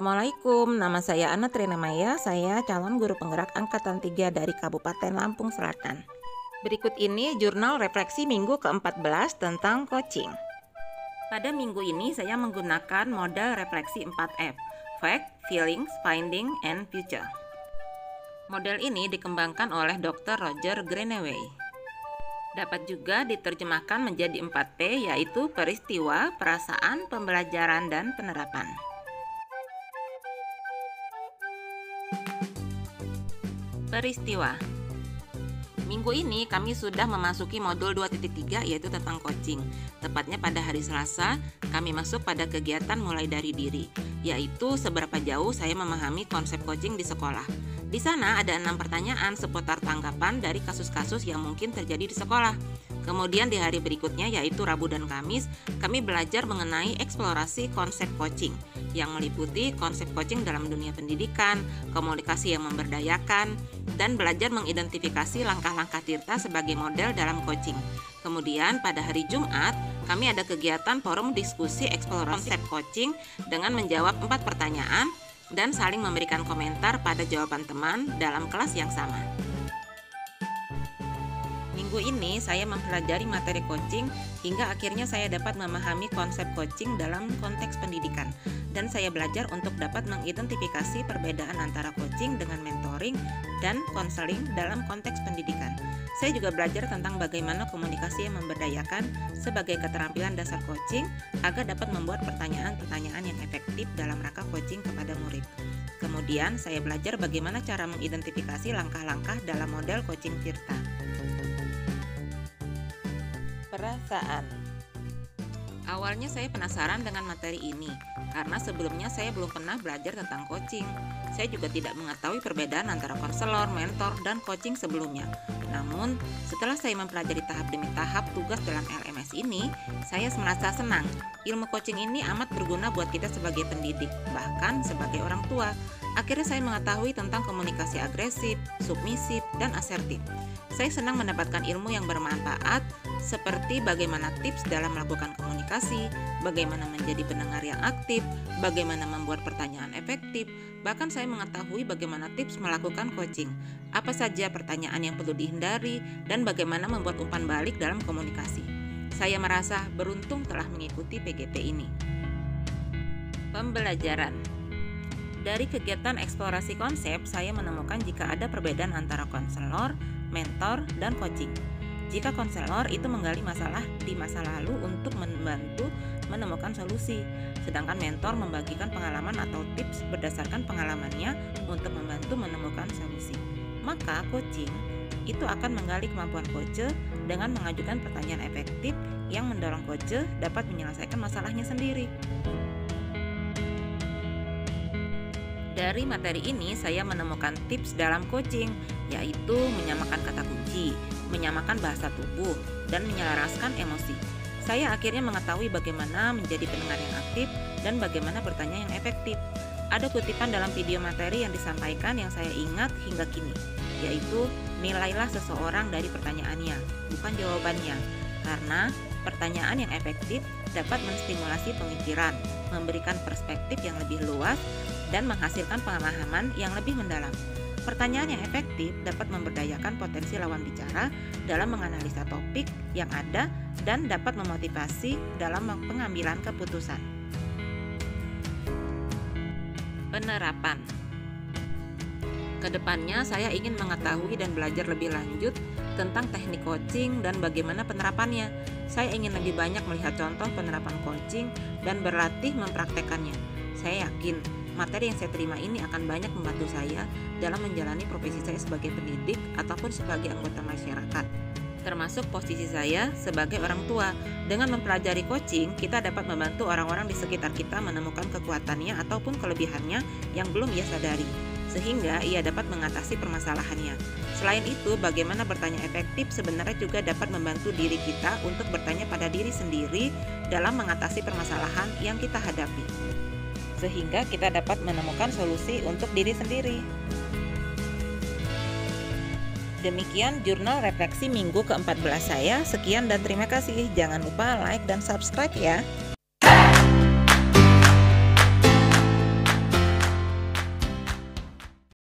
Assalamualaikum, nama saya Ana Trina Maya, saya calon guru penggerak angkatan 3 dari Kabupaten Lampung Selatan. Berikut ini jurnal refleksi minggu ke-14 tentang coaching. Pada minggu ini saya menggunakan model refleksi 4F, Fact, Feelings, Finding, and Future. Model ini dikembangkan oleh Dr. Roger Greenaway. Dapat juga diterjemahkan menjadi 4P, yaitu peristiwa, perasaan, pembelajaran, dan penerapan. Peristiwa. Minggu ini kami sudah memasuki modul 2.3 yaitu tentang coaching. Tepatnya pada hari Selasa, kami masuk pada kegiatan mulai dari diri, yaitu seberapa jauh saya memahami konsep coaching di sekolah. Di sana ada 6 pertanyaan seputar tanggapan dari kasus-kasus yang mungkin terjadi di sekolah. Kemudian di hari berikutnya yaitu Rabu dan Kamis, kami belajar mengenai eksplorasi konsep coaching yang meliputi konsep coaching dalam dunia pendidikan, komunikasi yang memberdayakan, dan belajar mengidentifikasi langkah-langkah Tirta sebagai model dalam coaching. Kemudian pada hari Jumat, kami ada kegiatan forum diskusi eksplorasi konsep coaching dengan menjawab 4 pertanyaan dan saling memberikan komentar pada jawaban teman dalam kelas yang sama. Minggu ini saya mempelajari materi coaching hingga akhirnya saya dapat memahami konsep coaching dalam konteks pendidikan, dan saya belajar untuk dapat mengidentifikasi perbedaan antara coaching dengan mentoring dan konseling dalam konteks pendidikan. Saya juga belajar tentang bagaimana komunikasi yang memberdayakan sebagai keterampilan dasar coaching agar dapat membuat pertanyaan-pertanyaan yang efektif dalam rangka coaching kepada murid. Kemudian saya belajar bagaimana cara mengidentifikasi langkah-langkah dalam model coaching Tirta. Perasaan. Awalnya saya penasaran dengan materi ini karena sebelumnya saya belum pernah belajar tentang coaching. Saya juga tidak mengetahui perbedaan antara konselor, mentor, dan coaching sebelumnya. Namun, setelah saya mempelajari tahap demi tahap tugas dalam LMS ini, saya merasa senang. Ilmu coaching ini amat berguna buat kita sebagai pendidik, bahkan sebagai orang tua. Akhirnya saya mengetahui tentang komunikasi agresif, submisif, dan asertif. Saya senang mendapatkan ilmu yang bermanfaat seperti bagaimana tips dalam melakukan komunikasi, bagaimana menjadi pendengar yang aktif, bagaimana membuat pertanyaan efektif, bahkan saya mengetahui bagaimana tips melakukan coaching, apa saja pertanyaan yang perlu dihindari, dan bagaimana membuat umpan balik dalam komunikasi. Saya merasa beruntung telah mengikuti PGP ini. Pembelajaran. Dari kegiatan eksplorasi konsep, saya menemukan jika ada perbedaan antara konselor, mentor, dan coaching. Jika konselor itu menggali masalah di masa lalu untuk membantu menemukan solusi, sedangkan mentor membagikan pengalaman atau tips berdasarkan pengalamannya untuk membantu menemukan solusi. Maka coaching itu akan menggali kemampuan coach dengan mengajukan pertanyaan efektif yang mendorong coach dapat menyelesaikan masalahnya sendiri. Dari materi ini saya menemukan tips dalam coaching, yaitu menyamakan kata kunci, menyamakan bahasa tubuh, dan menyelaraskan emosi. Saya akhirnya mengetahui bagaimana menjadi pendengar yang aktif dan bagaimana bertanya yang efektif. Ada kutipan dalam video materi yang disampaikan yang saya ingat hingga kini, yaitu nilailah seseorang dari pertanyaannya, bukan jawabannya, karena pertanyaan yang efektif dapat menstimulasi pemikiran, memberikan perspektif yang lebih luas, dan menghasilkan pemahaman yang lebih mendalam. Pertanyaan yang efektif dapat memberdayakan potensi lawan bicara dalam menganalisa topik yang ada dan dapat memotivasi dalam pengambilan keputusan. Penerapan. Kedepannya saya ingin mengetahui dan belajar lebih lanjut tentang teknik coaching dan bagaimana penerapannya. Saya ingin lebih banyak melihat contoh penerapan coaching dan berlatih mempraktekannya. Saya yakin materi yang saya terima ini akan banyak membantu saya dalam menjalani profesi saya sebagai pendidik ataupun sebagai anggota masyarakat, termasuk posisi saya sebagai orang tua. Dengan mempelajari coaching, kita dapat membantu orang-orang di sekitar kita menemukan kekuatannya ataupun kelebihannya yang belum ia sadari, sehingga ia dapat mengatasi permasalahannya. Selain itu, bagaimana bertanya efektif sebenarnya juga dapat membantu diri kita untuk bertanya pada diri sendiri dalam mengatasi permasalahan yang kita hadapi, sehingga kita dapat menemukan solusi untuk diri sendiri. Demikian jurnal refleksi minggu ke-14 saya. Sekian dan terima kasih. Jangan lupa like dan subscribe ya.